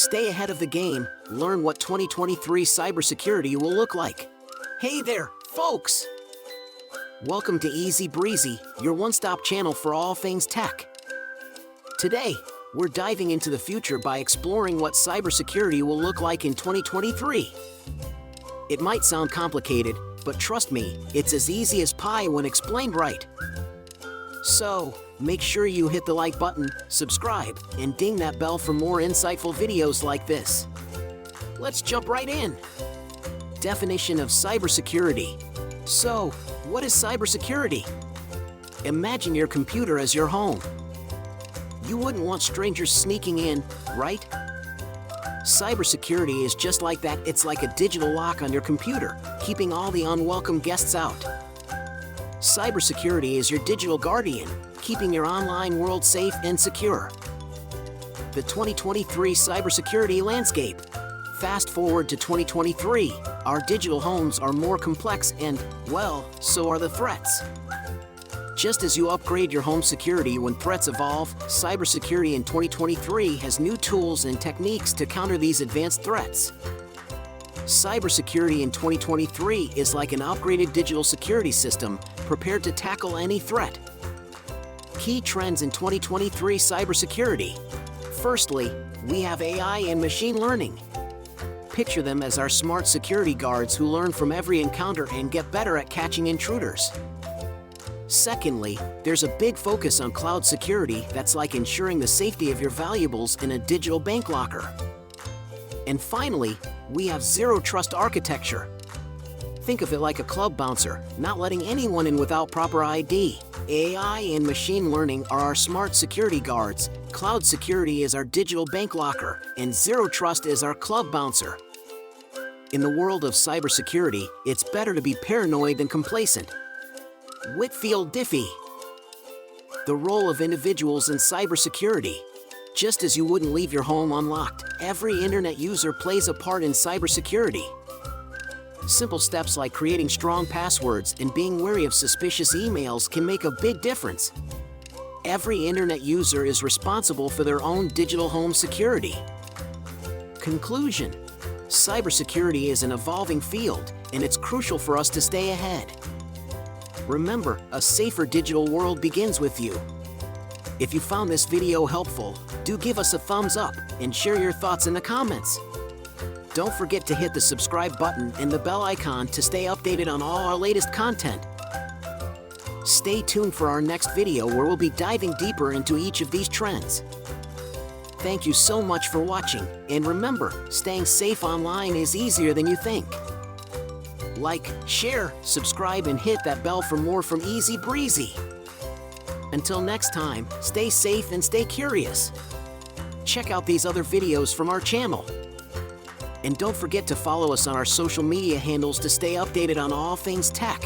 Stay ahead of the game, learn what 2023 cybersecurity will look like. Hey there, folks! Welcome to Easy Brizi, your one-stop channel for all things tech. Today, we're diving into the future by exploring what cybersecurity will look like in 2023. It might sound complicated, but trust me, it's as easy as pie when explained right. So, make sure you hit the like button, subscribe, and ding that bell for more insightful videos like this. Let's jump right in. Definition of cybersecurity. So, what is cybersecurity? Imagine your computer as your home. You wouldn't want strangers sneaking in, right? Cybersecurity is just like that. It's like a digital lock on your computer, keeping all the unwelcome guests out. Cybersecurity is your digital guardian, keeping your online world safe and secure. The 2023 cybersecurity landscape. Fast forward to 2023, our digital homes are more complex and, well, so are the threats. Just as you upgrade your home security when threats evolve, cybersecurity in 2023 has new tools and techniques to counter these advanced threats. Cybersecurity in 2023 is like an upgraded digital security system prepared to tackle any threat. Key trends in 2023 cybersecurity. Firstly, we have AI and machine learning. Picture them as our smart security guards who learn from every encounter and get better at catching intruders. Secondly, there's a big focus on cloud security that's like ensuring the safety of your valuables in a digital bank locker. And finally, we have zero trust architecture. Think of it like a club bouncer, not letting anyone in without proper ID. AI and machine learning are our smart security guards, cloud security is our digital bank locker, and zero trust is our club bouncer. In the world of cybersecurity, it's better to be paranoid than complacent. Whitfield Diffie. The role of individuals in cybersecurity. Just as you wouldn't leave your home unlocked, every internet user plays a part in cybersecurity. Simple steps like creating strong passwords and being wary of suspicious emails can make a big difference. Every internet user is responsible for their own digital home security. Conclusion. Cybersecurity is an evolving field, and it's crucial for us to stay ahead. Remember, a safer digital world begins with you. If you found this video helpful, do give us a thumbs up and share your thoughts in the comments. Don't forget to hit the subscribe button and the bell icon to stay updated on all our latest content. Stay tuned for our next video where we'll be diving deeper into each of these trends. Thank you so much for watching, and remember, staying safe online is easier than you think. Like, share, subscribe, and hit that bell for more from Easy Brizi. Until next time, stay safe and stay curious. Check out these other videos from our channel. And don't forget to follow us on our social media handles to stay updated on all things tech.